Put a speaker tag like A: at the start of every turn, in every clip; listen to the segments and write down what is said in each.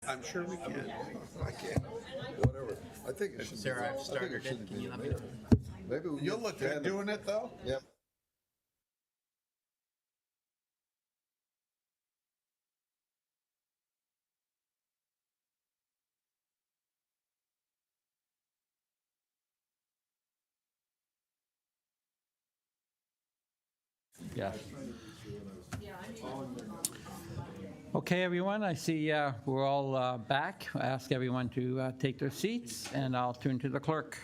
A: I'm sure we can.
B: I can't. Whatever. I think it should
C: Sarah, I've
B: be.
C: started it. Can you let me know?
B: Maybe we
A: You'll look good doing it, though?
B: Yep.
D: Yeah. Okay, everyone, I see we're all back. I ask everyone to take their seats, and I'll turn to the clerk.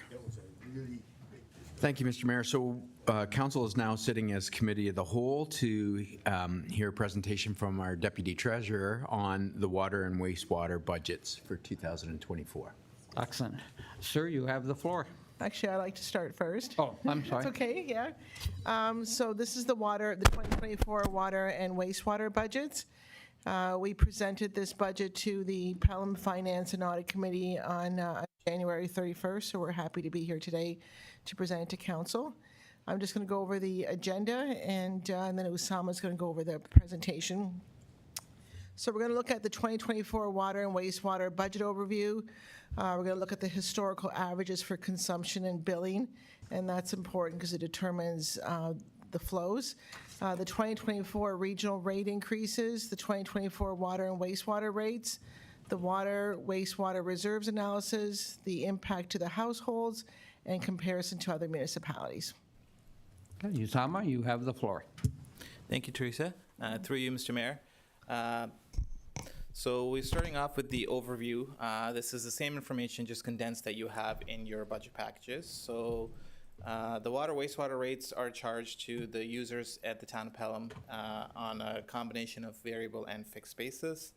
C: Thank you, Mr. Mayor. So council is now sitting as committee of the whole to hear a presentation from our deputy treasurer on the water and wastewater budgets for 2024.
D: Excellent. Sir, you have the floor.
E: Actually, I'd like to start first.
D: Oh, I'm sorry.
E: That's okay, yeah. So this is the 2024 water and wastewater budgets. We presented this budget to the Pelham Finance and Audit Committee on January 31st, so we're happy to be here today to present it to council. I'm just going to go over the agenda, and then Usama's going to go over the presentation. So we're going to look at the 2024 water and wastewater budget overview. We're going to look at the historical averages for consumption and billing, and that's important because it determines the flows. The 2024 regional rate increases, the 2024 water and wastewater rates, the water wastewater reserves analysis, the impact to the households, and comparison to other municipalities.
D: Okay, Usama, you have the floor.
F: Thank you, Teresa. Through you, Mr. Mayor. So we're starting off with the overview. This is the same information, just condensed, that you have in your budget packages. So the water wastewater rates are charged to the users at the town of Pelham on a combination of variable and fixed basis.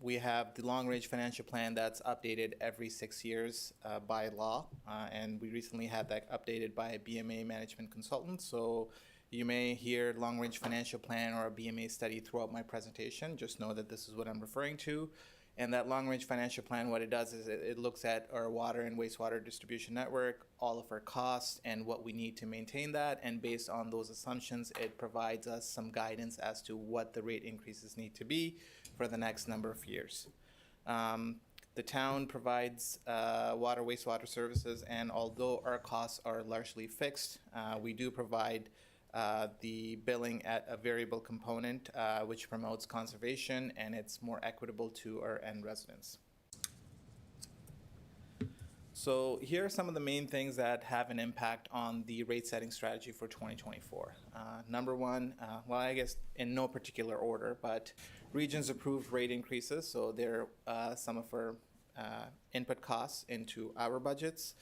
F: We have the long-range financial plan that's updated every 6 years by law, and we recently had that updated by a BMA management consultant. So you may hear long-range financial plan or a BMA study throughout my presentation. Just know that this is what I'm referring to. And that long-range financial plan, what it does is it looks at our water and wastewater distribution network, all of our costs, and what we need to maintain that. And based on those assumptions, it provides us some guidance as to what the rate increases need to be for the next number of years. The town provides water wastewater services, and although our costs are largely fixed, we do provide the billing at a variable component, which promotes conservation, and it's more equitable to our end residents. So here are some of the main things that have an impact on the rate setting strategy for 2024. Number one, well, I guess in no particular order, but regions approved rate increases. So they're some of our input costs into our budgets.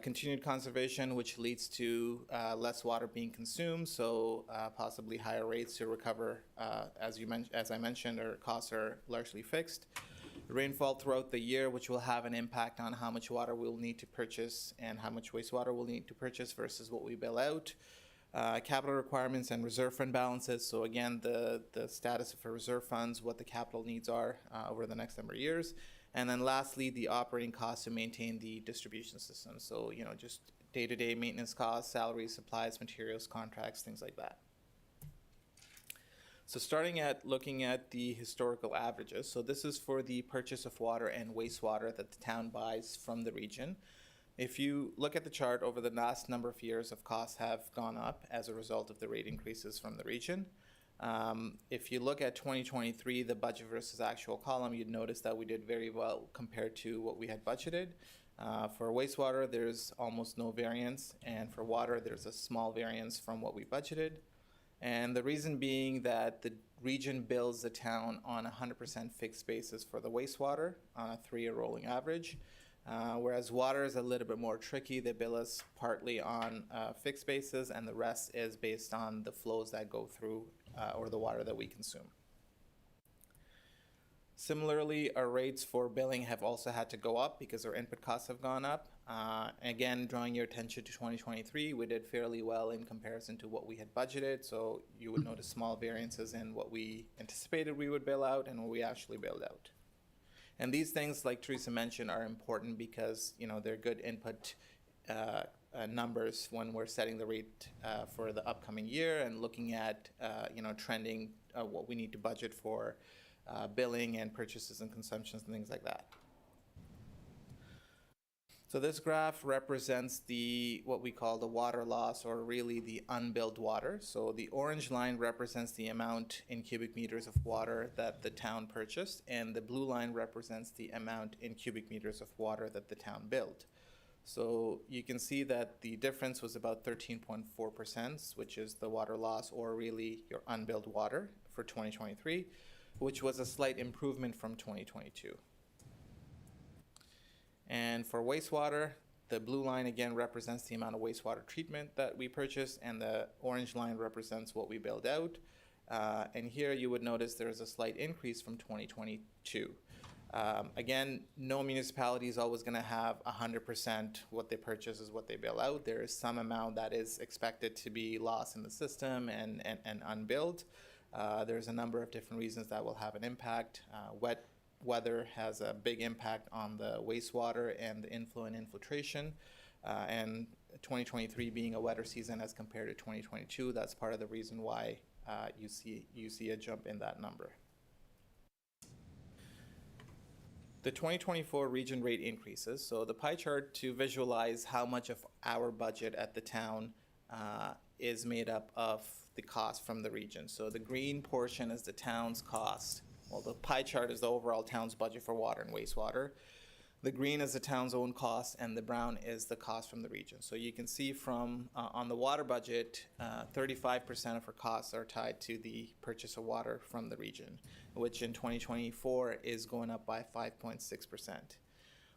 F: Continued conservation, which leads to less water being consumed, so possibly higher rates to recover. As I mentioned, our costs are largely fixed. Rainfall throughout the year, which will have an impact on how much water we'll need to purchase and how much wastewater we'll need to purchase versus what we bill out. Capital requirements and reserve fund balances. So again, the status of our reserve funds, what the capital needs are over the next number of years. And then lastly, the operating costs to maintain the distribution system. So, just day-to-day maintenance costs, salaries, supplies, materials, contracts, things like that. So starting at looking at the historical averages. So this is for the purchase of water and wastewater that the town buys from the region. If you look at the chart, over the last number of years of costs have gone up as a result of the rate increases from the region. If you look at 2023, the budget versus actual column, you'd notice that we did very well compared to what we had budgeted. For wastewater, there's almost no variance, and for water, there's a small variance from what we budgeted. And the reason being that the region bills the town on a 100% fixed basis for the wastewater on a 3-year rolling average. Whereas water is a little bit more tricky. They bill us partly on a fixed basis, and the rest is based on the flows that go through or the water that we consume. Similarly, our rates for billing have also had to go up because our input costs have gone up. Again, drawing your attention to 2023, we did fairly well in comparison to what we had budgeted. So you would notice small variances in what we anticipated we would bill out and what we actually billed out. And these things, like Teresa mentioned, are important because they're good input numbers when we're setting the rate for the upcoming year and looking at trending what we need to budget for billing and purchases and consumptions and things like that. So this graph represents what we call the water loss, or really the unbilled water. So the orange line represents the amount in cubic meters of water that the town purchased, and the blue line represents the amount in cubic meters of water that the town billed. So you can see that the difference was about 13.4%, which is the water loss, or really your unbilled water, for 2023, which was a slight improvement from 2022. And for wastewater, the blue line again represents the amount of wastewater treatment that we purchased, and the orange line represents what we billed out. And here you would notice there's a slight increase from 2022. Again, no municipality is always going to have 100% what they purchase is what they bill out. There is some amount that is expected to be lost in the system and unbilled. There's a number of different reasons that will have an impact. Wet weather has a big impact on the wastewater and the inflow and infiltration. And 2023 being a wetter season as compared to 2022, that's part of the reason why you see a jump in that number. The 2024 region rate increases. So the pie chart to visualize how much of our budget at the town is made up of the cost from the region. So the green portion is the town's cost. Well, the pie chart is the overall town's budget for water and wastewater. The green is the town's own cost, and the brown is the cost from the region. So you can see from on the water budget, 35% of our costs are tied to the purchase of water from the region, which in 2024 is going up by 5.6%.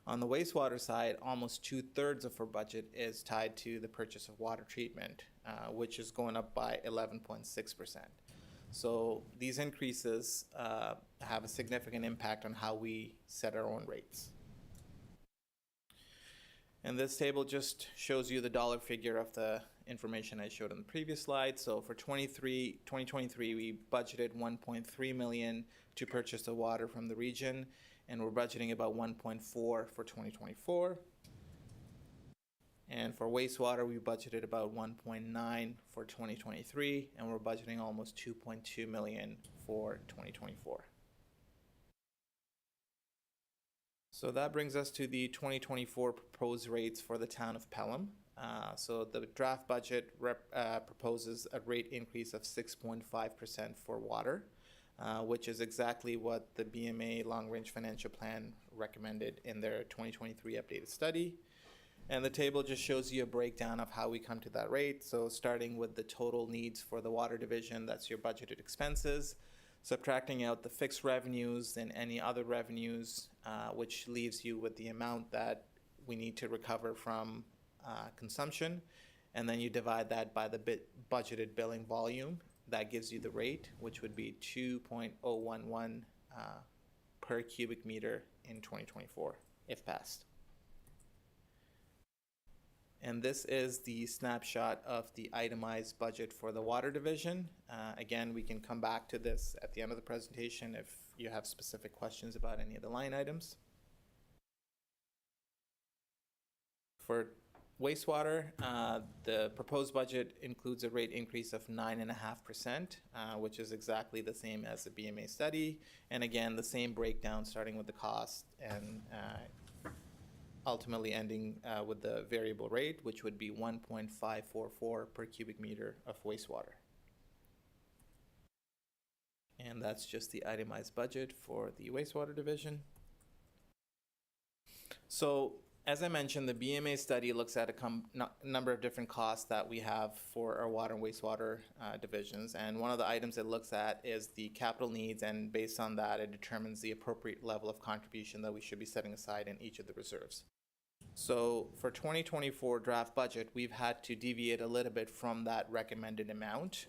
F: On the wastewater side, almost 2/3 of our budget is tied to the purchase of water treatment, which is going up by 11.6%. So these increases have a significant impact on how we set our own rates. And this table just shows you the dollar figure of the information I showed on the previous slide. So for 2023, we budgeted $1.3 million to purchase the water from the region, and we're budgeting about $1.4 for 2024. And for wastewater, we budgeted about $1.9 for 2023, and we're budgeting almost $2.2 million for 2024. So that brings us to the 2024 proposed rates for the town of Pelham. So the draft budget proposes a rate increase of 6.5% for water, which is exactly what the BMA Long Range Financial Plan recommended in their 2023 updated study. And the table just shows you a breakdown of how we come to that rate. So starting with the total needs for the water division, that's your budgeted expenses, subtracting out the fixed revenues and any other revenues, which leaves you with the amount that we need to recover from consumption. And then you divide that by the budgeted billing volume. That gives you the rate, which would be 2.011 per cubic meter in 2024, if passed. And this is the snapshot of the itemized budget for the water division. Again, we can come back to this at the end of the presentation if you have specific questions about any of the line items. For wastewater, the proposed budget includes a rate increase of 9.5%, which is exactly the same as the BMA study. And again, the same breakdown starting with the cost and ultimately ending with the variable rate, which would be 1.544 per cubic meter of wastewater. And that's just the itemized budget for the wastewater division. So as I mentioned, the BMA study looks at a number of different costs that we have for our water and wastewater divisions. And one of the items it looks at is the capital needs, and based on that, it determines the appropriate level of contribution that we should be setting aside in each of the reserves. So for 2024 draft budget, we've had to deviate a little bit from that recommended amount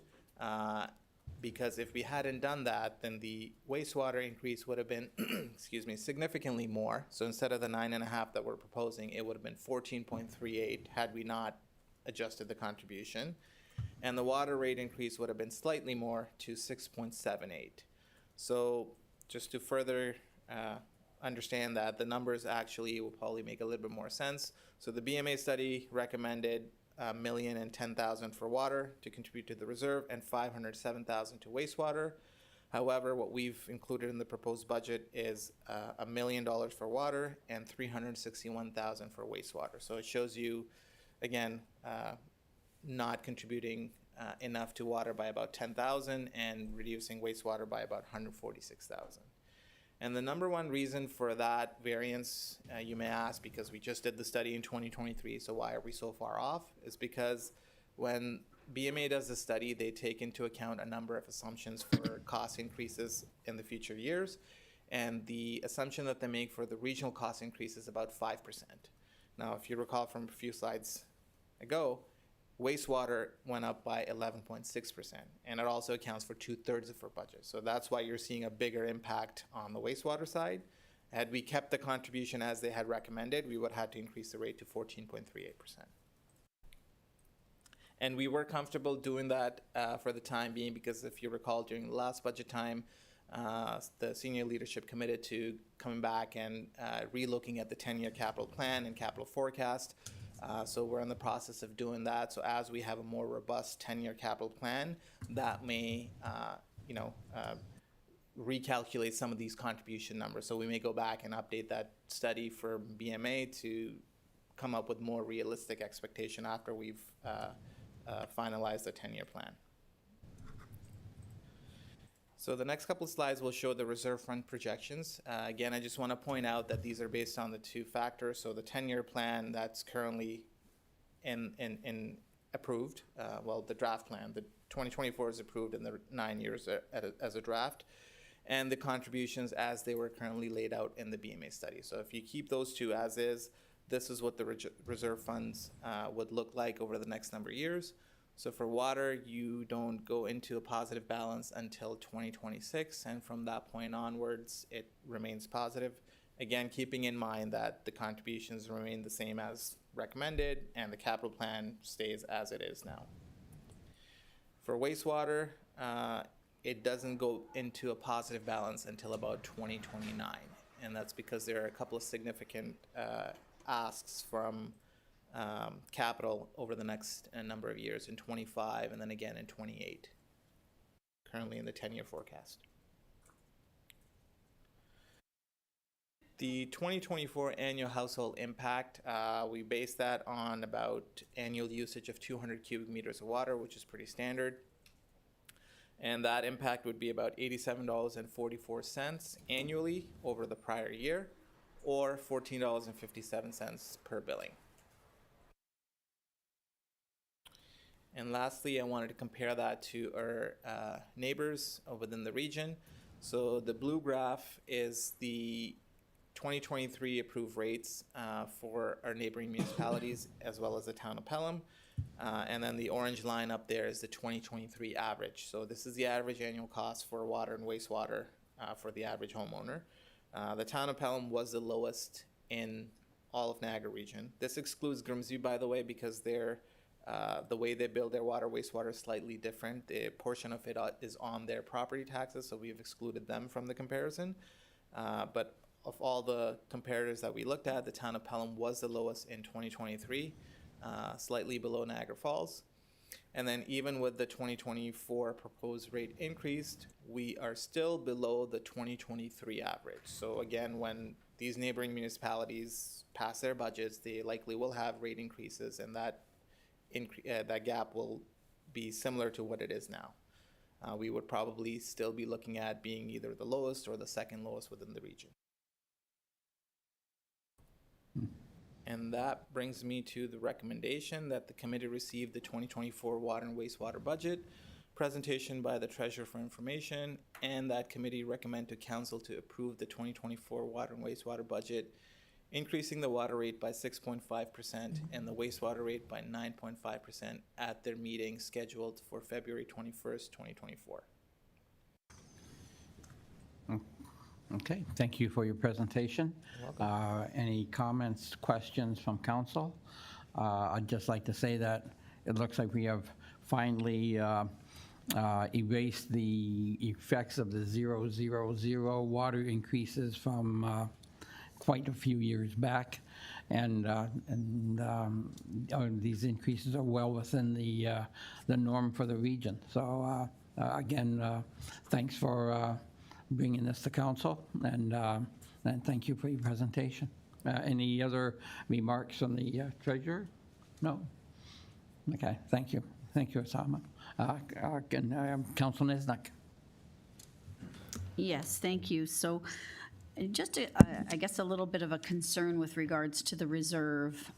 F: because if we hadn't done that, then the wastewater increase would have been, excuse me, significantly more. So instead of the 9.5 that we're proposing, it would have been 14.38 had we not adjusted the contribution. And the water rate increase would have been slightly more to 6.78. So just to further understand that, the numbers actually will probably make a little bit more sense. So the BMA study recommended $1,010,000 for water to contribute to the reserve and $507,000 to wastewater. However, what we've included in the proposed budget is $1 million for water and $361,000 for wastewater. So it shows you, again, not contributing enough to water by about 10,000 and reducing wastewater by about 146,000. And the number one reason for that variance, you may ask, because we just did the study in 2023, so why are we so far off? Is because when BMA does the study, they take into account a number of assumptions for cost increases in the future years. And the assumption that they make for the regional cost increase is about 5%. Now, if you recall from a few slides ago, wastewater went up by 11.6%, and it also accounts for 2/3 of our budget. So that's why you're seeing a bigger impact on the wastewater side. Had we kept the contribution as they had recommended, we would have had to increase the rate to 14.38%. And we were comfortable doing that for the time being, because if you recall, during the last budget time, the senior leadership committed to coming back and relooking at the 10-year capital plan and capital forecast. So we're in the process of doing that. So as we have a more robust 10-year capital plan, that may, recalculate some of these contribution numbers. So we may go back and update that study for BMA to come up with more realistic expectation after we've finalized the 10-year plan. So the next couple of slides will show the reserve fund projections. Again, I just want to point out that these are based on the two factors. So the 10-year plan that's currently in approved, the draft plan, the 2024 is approved in the 9 years as a draft, and the contributions as they were currently laid out in the BMA study. So if you keep those two as is, this is what the reserve funds would look like over the next number of years. So for water, you don't go into a positive balance until 2026, and from that point onwards, it remains positive. Again, keeping in mind that the contributions remain the same as recommended, and the capital plan stays as it is now. For wastewater, it doesn't go into a positive balance until about 2029, and that's because there are a couple of significant asks from capital over the next number of years in 25 and then again in 28, currently in the 10-year forecast. The 2024 annual household impact, we base that on about annual usage of 200 cubic meters of water, which is pretty standard. And that impact would be about $87.44 annually over the prior year, or $14.57 per billing. And lastly, I wanted to compare that to our neighbors within the region. So the blue graph is the 2023 approved rates for our neighboring municipalities as well as the town of Pelham. And then the orange line up there is the 2023 average. So this is the average annual cost for water and wastewater for the average homeowner. The town of Pelham was the lowest in all of Niagara region. This excludes Grimsby, by the way, because they're the way they build their water, wastewater is slightly different. The portion of it is on their property taxes, so we've excluded them from the comparison. But of all the comparators that we looked at, the town of Pelham was the lowest in 2023, slightly below Niagara Falls. And then even with the 2024 proposed rate increased, we are still below the 2023 average. So again, when these neighboring municipalities pass their budgets, they likely will have rate increases, and that gap will be similar to what it is now. We would probably still be looking at being either the lowest or the second lowest within the region. And that brings me to the recommendation that the committee receive the 2024 water and wastewater budget, presentation by the treasurer for information, and that committee recommend to council to approve the 2024 water and wastewater budget, increasing the water rate by 6.5% and the wastewater rate by 9.5% at their meeting scheduled for February 21st, 2024.
D: Okay, thank you for your presentation. Any comments, questions from council? I'd just like to say that it looks like we have finally erased the effects of the 000 water increases from quite a few years back, and these increases are well within the norm for the region. So Again, thanks for bringing this to council, and thank you for your presentation. Any other remarks from the treasurer? No? Okay, thank you. Thank you, Osama. Council Nesnak.
G: Yes, thank you. So just, I guess, a little bit of a concern with regards to the reserve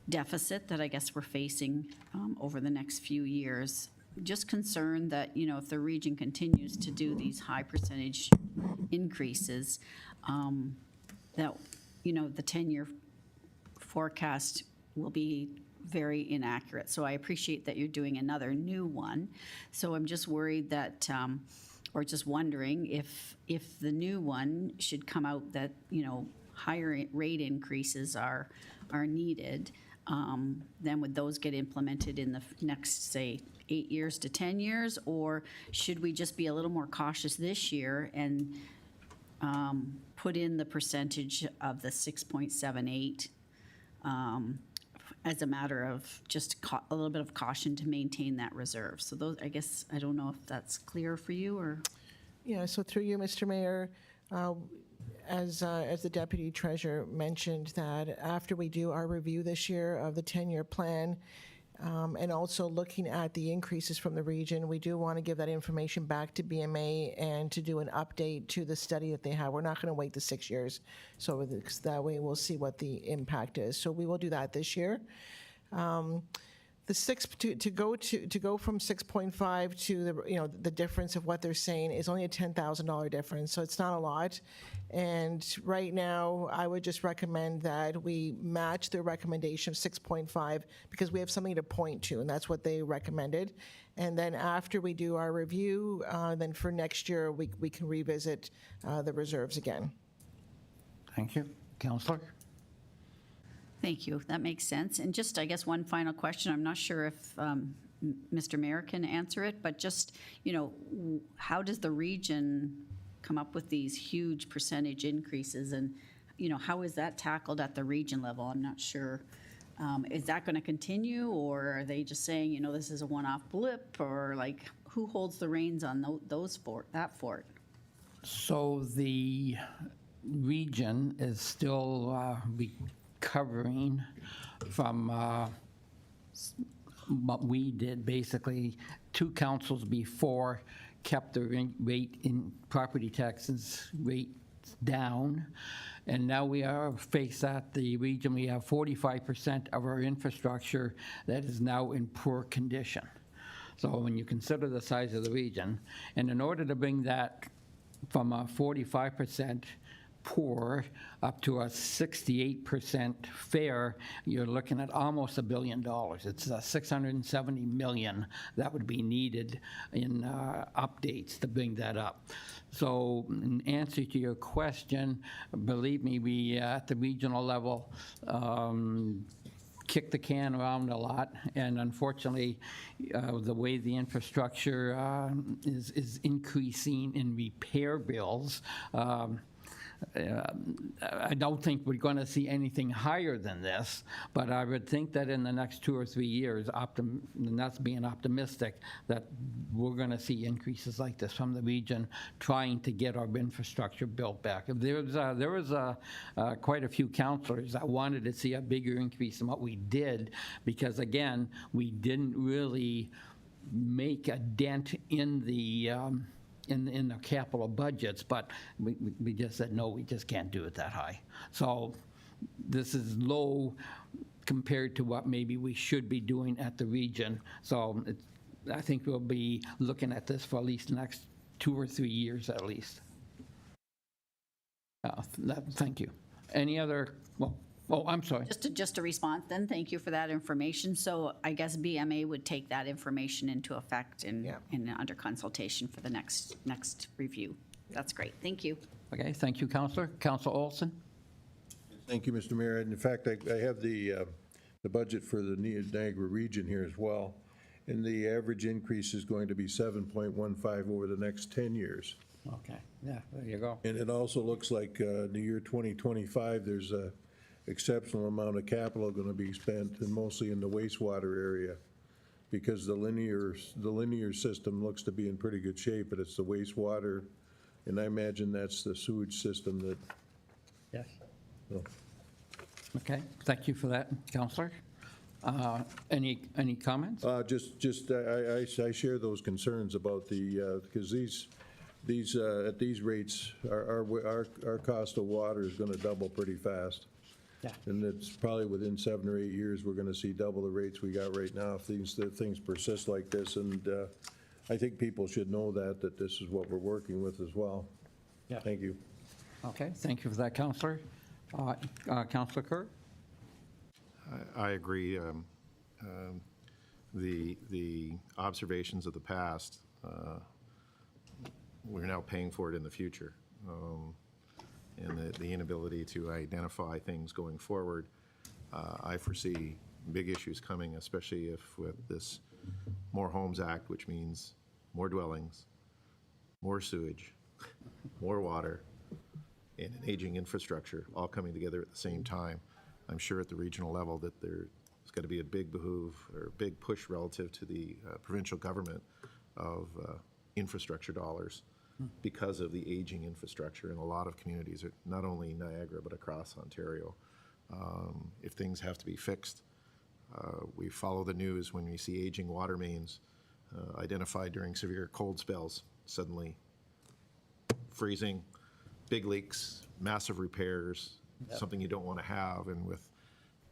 G: deficit that I guess we're facing over the next few years. Just concerned that, you know, if the region continues to do these high percentage increases, that, you know, the 10-year forecast will be very inaccurate. So I appreciate that you're doing another new one. So I'm just worried that, or just wondering if the new one should come out that, you know, higher rate increases are needed, then would those get implemented in the next, say, 8 years to 10 years? Or should we just be a little more cautious this year and put in the percentage of the 6.78 as a matter of just a little bit of caution to maintain that reserve? So those, I guess, I don't know if that's clear for you or.
E: Yeah, so through you, Mr. Mayor, as the Deputy Treasurer mentioned, that after we do our review this year of the 10-year plan, and also looking at the increases from the region, we do want to give that information back to BMA and to do an update to the study that they have. We're not going to wait the 6 years, so that way we'll see what the impact is. So we will do that this year. The to go from 6.5 to the, you know, the difference of what they're saying is only a $10,000 difference, so it's not a lot. And right now, I would just recommend that we match their recommendation of 6.5 because we have something to point to, and that's what they recommended. And then after we do our review, then for next year, we can revisit the reserves again.
D: Thank you. Councillor?
G: Thank you. That makes sense. And just, I guess, one final question. I'm not sure if Mr. Mayor can answer it, but just, you know, how does the region come up with these huge percentage increases? And, you know, how is that tackled at the region level? I'm not sure. Is that going to continue, or are they just saying, you know, this is a one-off blip, or like who holds the reins on that fort? So
D: the region is still recovering from what we did. Basically, two councils before kept the rate in property taxes rate down, and now we are faced at the region. We have 45% of our infrastructure that is now in poor condition. So when you consider the size of the region, and in order to bring that from a 45% poor up to a 68% fair, you're looking at almost $1 billion. It's $670 million that would be needed in updates to bring that up. So in answer to your question, believe me, we at the regional level kick the can around a lot, and unfortunately, the way the infrastructure is increasing in repair bills, I don't think we're going to see anything higher than this, but I would think that in the next 2 or 3 years, and that's being optimistic, that we're going to see increases like this from the region trying to get our infrastructure built back. There was quite a few councillors that wanted to see a bigger increase than what we did because, again, we didn't really make a dent in the in the capital budgets, but we just said, no, we just can't do it that high. So this is low compared to what maybe we should be doing at the region. So I think we'll be looking at this for at least the next 2 or 3 years at least. Thank you. Any other, well, oh, I'm sorry.
G: Just a response then, thank you for that information. So I guess BMA would take that information into effect and under consultation for the next review. That's great, thank you.
D: Okay, thank you, Councillor. Councillor Olson?
B: Thank you, Mr. Mayor. And in fact, I have the budget for the Niagara region here as well. And the average increase is going to be 7.15 over the next 10 years.
D: Okay, yeah, there you go.
B: And it also looks like the year 2025, there's a exceptional amount of capital going to be spent, and mostly in the wastewater area. because the linear system looks to be in pretty good shape, but it's the wastewater, and I imagine that's the sewage system that,
D: Yes.
B: well,
D: Okay, thank you for that, Counselor. Any comments?
B: I share those concerns about because at these rates, our cost of water is gonna double pretty fast.
D: Yeah.
B: And it's probably within 7 or 8 years, we're gonna see double the rates we got right now if the things persist like this. And I think people should know that this is what we're working with as well.
D: Yeah.
B: Thank you.
D: Okay, thank you for that, Counselor. Counselor Kerr?
H: I agree. The observations of the past, we're now paying for it in the future. And the inability to identify things going forward, I foresee big issues coming, especially if with this More Homes Act, which means more dwellings, more sewage, more water, and an aging infrastructure all coming together at the same time. I'm sure at the regional level that there's got to be a big behoove or big push relative to the provincial government of infrastructure dollars because of the aging infrastructure in a lot of communities, not only Niagara, but across Ontario. If things have to be fixed, we follow the news when we see aging water mains identified during severe cold spells, suddenly freezing, big leaks, massive repairs, something you don't want to have. And with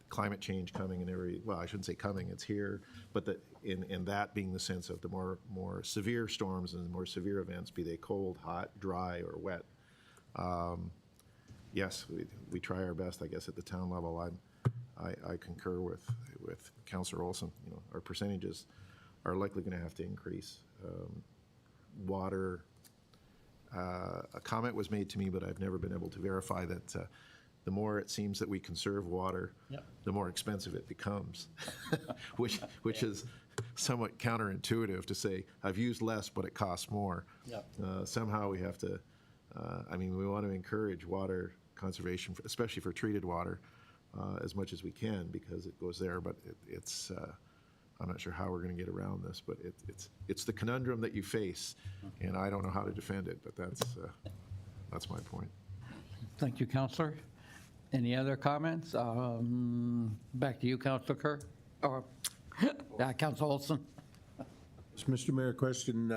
H: climate change coming and well, I shouldn't say coming, it's here, but in that being the sense of the more severe storms and the more severe events, be they cold, hot, dry, or wet. Yes, we try our best, I guess, at the town level. I concur with Councillor Olson. You know, our percentages are likely going to have to increase. Water, a comment was made to me, but I've never been able to verify that the more it seems that we conserve water, the more expensive it becomes, which is somewhat counterintuitive to say, I've used less, but it costs more. Somehow we have to, we want to encourage water conservation, especially for treated water, as much as we can because it goes there, but it's I'm not sure how we're going to get around this, but it's the conundrum that you face, and I don't know how to defend it, but that's my point.
D: Thank you, Counselor. Any other comments? Back to you, Counselor Kerr. Or, Counselor Olson.
B: Mr. Mayor, question.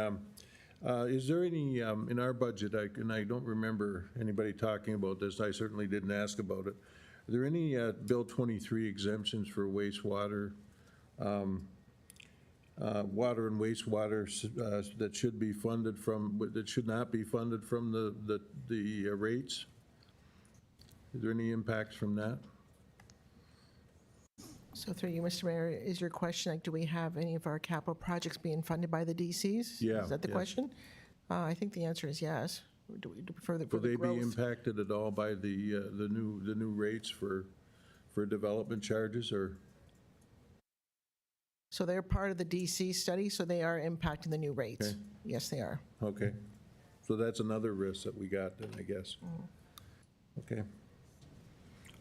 B: Is there any, in our budget, and I don't remember anybody talking about this, I certainly didn't ask about it, are there any Bill 23 exemptions for wastewater, water and wastewater that should be funded from, that should not be funded from the rates? Is there any impacts from that?
E: So through you, Mr. Mayor, is your question, like, do we have any of our capital projects being funded by the DCs?
B: Yeah,
E: Is that the
B: yes.
E: question? I think the answer is yes. Do we prefer the
B: Will they
E: growth?
B: be impacted at all by the new rates for development charges, or?
E: So they're part of the DC study, so they are impacting the new rates.
B: Okay.
E: Yes, they are.
B: Okay, so that's another risk that we got then, I guess. Okay.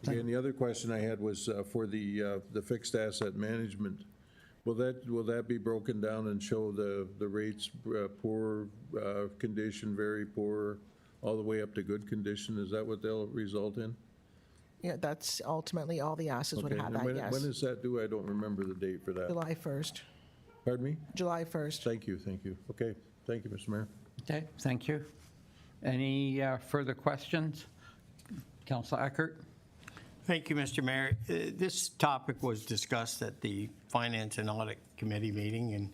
B: And the other question I had was for the fixed asset management. Will that be broken down and show the rates, poor condition, very poor, all the way up to good condition? Is that what they'll result in?
E: Yeah, that's ultimately all the assets would
B: Okay,
E: have
B: and
E: that,
B: when
E: yes.
B: is that due? I don't remember the date for that.
E: July 1st.
B: Pardon me?
E: July 1st.
B: Thank you. Okay, thank you, Mr. Mayor.
D: Okay, thank you. Any further questions? Councilor Eckert?
I: Thank you, Mr. Mayor. This topic was discussed at the Finance and Audit Committee meeting, and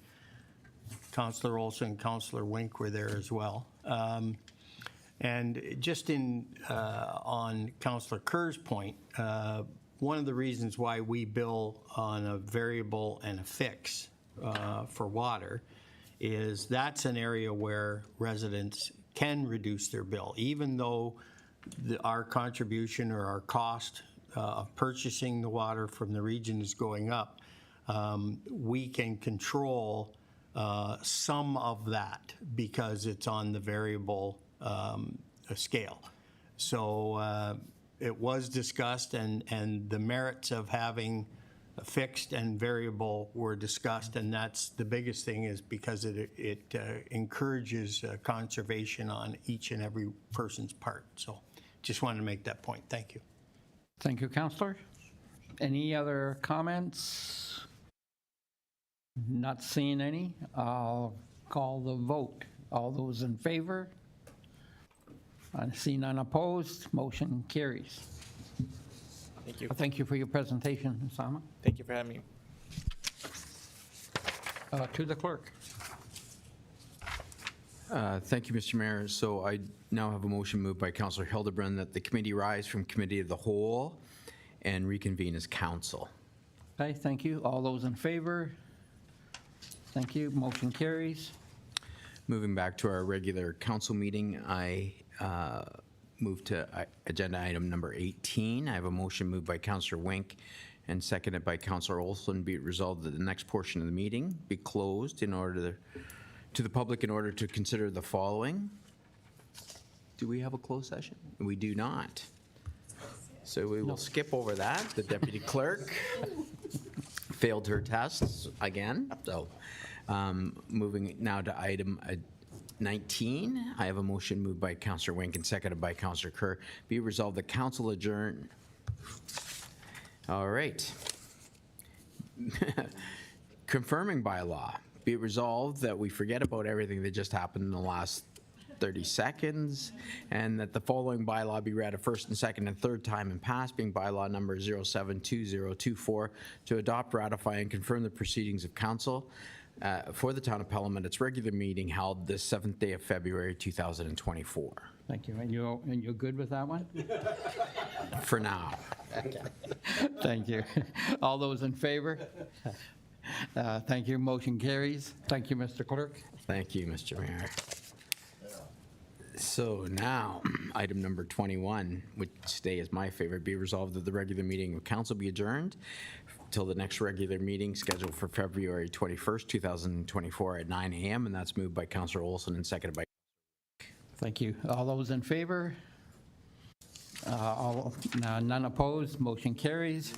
I: Councillor Olson and Councillor Wink were there as well. And just on Councillor Kerr's point, one of the reasons why we bill on a variable and a fix for water is that's an area where residents can reduce their bill, even though our contribution or our cost of purchasing the water from the region is going up. We can control some of that because it's on the variable scale. So it was discussed, and the merits of having fixed and variable were discussed, and that's the biggest thing, is because it encourages conservation on each and every person's part. So just wanted to make that point. Thank you.
D: Thank you, Councillor. Any other comments? Not seeing any. I'll call the vote. All those in favor? I see none opposed. Motion carries.
F: Thank you.
D: Thank you for your presentation, Osama.
F: Thank you for having me.
D: To the clerk.
C: Thank you, Mr. Mayor. So I now have a motion moved by Councillor Hildebrand that the committee rise from committee of the whole and reconvene as council.
D: Okay, thank you. All those in favor? Thank you. Motion carries.
C: Moving back to our regular council meeting, I move to agenda item number 18. I have a motion moved by Councillor Wink and seconded by Councillor Olson. Be it resolved that the next portion of the meeting be closed in order to the public in order to consider the following. Do we have a closed session? We do not. So we will skip over that. The deputy clerk failed her tests again. So moving now to item 19, I have a motion moved by Councillor Wink and seconded by Councillor Kerr. Be resolved that council adjourn. All right. Confirming bylaw. Be it resolved that we forget about everything that just happened in the last 30 seconds, and that the following bylaw be read a first and second and third time and passed, being bylaw number 072024, to adopt, ratify, and confirm the proceedings of council for the town of Pelham at its regular meeting held this 7th day of February 2024.
D: Thank you. And you're good with that one?
C: For now.
D: Thank you. All those in favor? Thank you. Motion carries. Thank you, Mr. Clerk.
C: Thank you, Mr. Mayor. So now, item number 21, which today is my favorite, be resolved that the regular meeting of council be adjourned till the next regular meeting scheduled for February 21st, 2024 at 9 a.m. And that's moved by Councillor Olson and seconded by.
D: Thank you. All those in favor? None opposed. Motion carries.